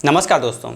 नमस्कार दोस्तों।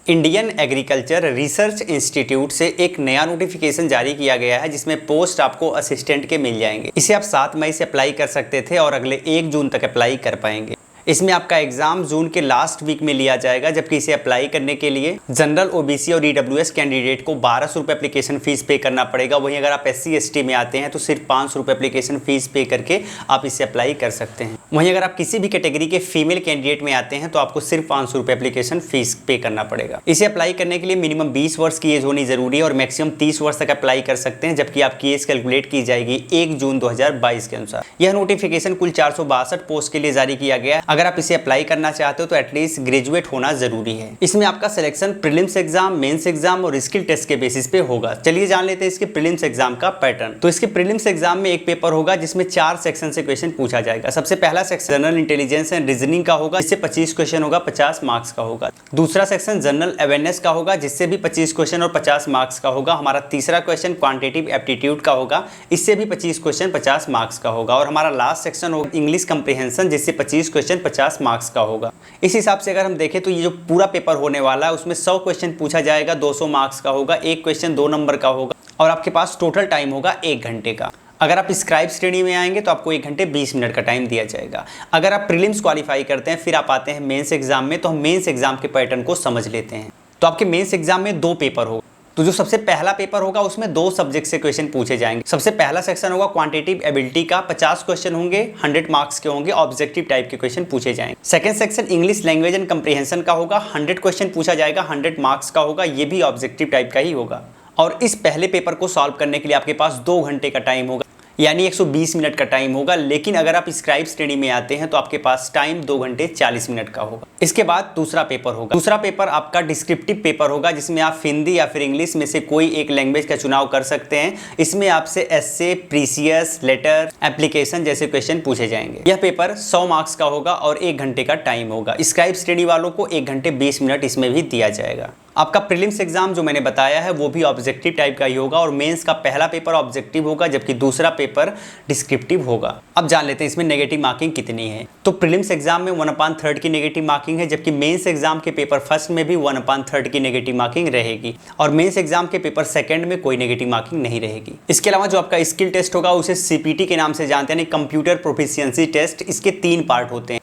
Indian agriculture research institute से एक नया नोटिफिकेशन जारी किया गया है जिसमें पोस्ट आपको असिस्टेंट के मिल जाएंगे। इसे आप 7 मई से अप्लाई कर सकते थे और अगले 1 जून तक अप्लाई कर पाएंगे। इसमें आपका एग्जाम जून के लास्ट वीक में लिया जाएगा, जबकि इसे अप्लाई करने के लिए जनरल ओबीसी और ईडब्ल्यूएस कैंडिडेट को 1200 रुपये एप्लीकेशन फीस पे करना पड़ेगा। वहीं अगर आप SC ST में आते हैं तो सिर्फ 500 रुपये एप्लीकेशन फीस पे करके आप इसे अप्लाई कर सकते हैं। वहीं अगर आप किसी भी कैटेगरी के फीमेल कैंडिडेट में आते हैं तो आपको सिर्फ 500 रुपये एप्लीकेशन फीस पे करना पड़ेगा। इसे अप्लाई करने के लिए मिनिमम 20 वर्ष की एज होनी जरूरी है और मैक्सिमम 30 वर्ष तक अप्लाई कर सकते हैं, जबकि आपकी एज कैलकुलेट की जाएगी 1 जून 2022 के अनुसार। यह नोटिफिकेशन कुल 462 पोस्ट के लिए जारी किया गया है। अगर आप इसे अप्लाई करना चाहते हो तो एटलीस्ट ग्रेजुएट होना जरूरी है। इसमें आपका selection prelims exam, mains exam और स्किल टेस्ट के बेसिस पे होगा। चलिए जान लेते हैं इसके प्रीलिम्स एग्जाम का पैटर्न। तो इसके प्रीलिम्स एग्जाम में एक पेपर होगा जिसमें 4 सेक्शन से क्वेश्चन पूछा जाएगा। सबसे पहला section general intelligence and reasoning का होगा, जिससे 25 क्वेश्चन होगा, 50 मार्क्स का होगा। दूसरा सेक्शन जनरल अवेयरनेस का होगा, जिससे भी 25 क्वेश्चन और 50 मार्क्स का होगा। हमारा तीसरा क्वेश्चन क्वांटिटेटिव एप्टीट्यूड का होगा, इससे भी 25 क्वेश्चन 50 मार्क्स का होगा। और हमारा लास्ट सेक्शन होगा इंग्लिश कंप्रीहेंशन, जिससे 25 क्वेश्चन 50 मार्क्स का होगा। इस हिसाब से अगर हम देखें तो ये जो पूरा पेपर होने वाला है उसमें 100 क्वेश्चन पूछा जाएगा, 200 मार्क्स का होगा, एक क्वेश्चन 2 नंबर का होगा और आपके पास टोटल टाइम होगा 1 घंटे का। अगर आप स्क्राइब श्रेणी में आएंगे तो आपको 1 घंटे 20 मिनट का टाइम दिया जाएगा। अगर आप प्रीलिम्स क्वालिफाई करते हैं फिर आप आते हैं मेंस एग्जाम में, तो हम मेंस एग्जाम के पैटर्न को समझ लेते हैं। तो आपके मेंस एग्जाम में 2 पेपर होगा। तो जो सबसे पहला पेपर होगा उसमें 2 सब्जेक्ट से क्वेश्चन पूछे जाएंगे। सबसे पहला सेक्शन होगा क्वांटिटेटिव एबिलिटी का, 50 क्वेश्चन होंगे, 100 मार्क्स के होंगे, ऑब्जेक्टिव टाइप के क्वेश्चन पूछे जाएंगे। Second section English language and comprehension का होगा, 100 क्वेश्चन पूछा जाएगा, 100 मार्क्स का होगा, ये भी ऑब्जेक्टिव टाइप का ही होगा। और इस पहले पेपर को सॉल्व करने के लिए आपके पास 2 घंटे का टाइम होगा, यानी 120 मिनट का टाइम होगा। लेकिन अगर आप स्क्राइब श्रेणी में आते हैं तो आपके पास टाइम 2 घंटे 40 मिनट का होगा। इसके बाद दूसरा पेपर होगा। दूसरा पेपर आपका डिस्क्रिप्टिव पेपर होगा, जिसमें आप हिंदी या फिर इंग्लिश में से कोई एक लैंग्वेज का चुनाव कर सकते हैं। इसमें आपसे एस्से, प्रीसियस, लेटर, एप्लीकेशन जैसे क्वेश्चन पूछे जाएंगे। यह पेपर 100 मार्क्स का होगा और 1 घंटे का टाइम होगा। स्क्राइब श्रेणी वालों को 1 घंटे 20 मिनट इसमें भी दिया जाएगा। आपका प्रीलिम्स एग्जाम जो मैंने बताया है वो भी ऑब्जेक्टिव टाइप का ही होगा और मेंस का पहला पेपर ऑब्जेक्टिव होगा, जबकि दूसरा पेपर डिस्क्रिप्टिव होगा। अब जान लेते हैं इसमें नेगेटिव मार्किंग कितनी है। तो प्रीलिम्स एग्जाम में 1/3 की नेगेटिव मार्किंग है, जबकि मेंस एग्जाम के पेपर फर्स्ट में भी 1/3 की नेगेटिव मार्किंग रहेगी और मेंस एग्जाम के पेपर सेकंड में कोई नेगेटिव मार्किंग नहीं रहेगी। इसके अलावा जो आपका स्किल टेस्ट होगा उसे CPT के नाम से जानते हैं, कंप्यूटर प्रोफिशिएंसी टेस्ट। इसके 3 पार्ट होते हैं,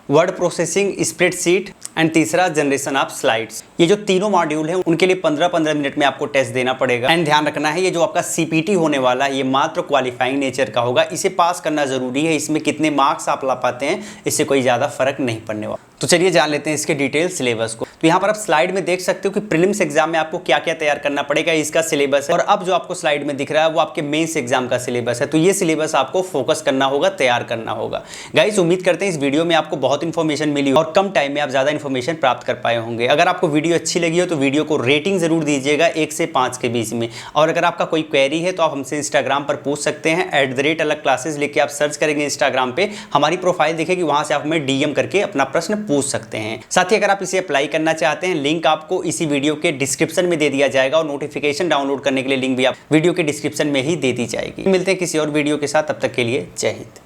वर्ड प्रोसेसिंग, स्प्रेडशीट एंड तीसरा जनरेशन ऑफ स्लाइड्स। ये जो तीनों मॉड्यूल हैं उनके लिए 15-15 मिनट में आपको टेस्ट देना पड़ेगा। एंड ध्यान रखना है ये जो आपका CPT होने वाला है ये मात्र क्वालिफाइंग नेचर का होगा, इसे पास करना जरूरी है। इसमें कितने मार्क्स आप ला पाते हैं इससे कोई ज़्यादा फर्क नहीं पड़ने वाला। तो चलिए जान लेते हैं इसके डिटेल सिलेबस को। तो यहाँ पर आप स्लाइड में देख सकते हो कि प्रीलिम्स एग्जाम में आपको क्या क्या तैयार करना पड़ेगा, इसका सिलेबस है। और अब जो आपको स्लाइड में दिख रहा है वो आपके मेंस एग्जाम का सिलेबस है। तो ये सिलेबस आपको फोकस करना होगा, तैयार करना होगा। गाइस उम्मीद करते हैं इस वीडियो में आपको बहुत इन्फॉर्मेशन मिली और कम टाइम में आप ज़्यादा इन्फॉर्मेशन प्राप्त कर पाए होंगे। अगर आपको वीडियो अच्छी लगी हो तो वीडियो को रेटिंग जरूर दीजिएगा 1 से 5 के बीच में। और अगर आपका कोई क्वेरी है तो आप हमसे इंस्टाग्राम पर पूछ सकते हैं, @अलग क्लासेस लिख के आप सर्च करेंगे इंस्टाग्राम पे, हमारी प्रोफाइल दिखेगी, वहां से आप हमें DM करके अपना प्रश्न पूछ सकते हैं। साथ ही अगर आप इसे अप्लाई करना चाहते हैं लिंक आपको इसी वीडियो के डिस्क्रिप्शन में दे दिया जाएगा और नोटिफिकेशन डाउनलोड करने के लिए लिंक भी आप वीडियो के डिस्क्रिप्शन में ही दे दी जाएगी। मिलते हैं किसी और वीडियो के साथ, तब तक के लिए जय हिंद।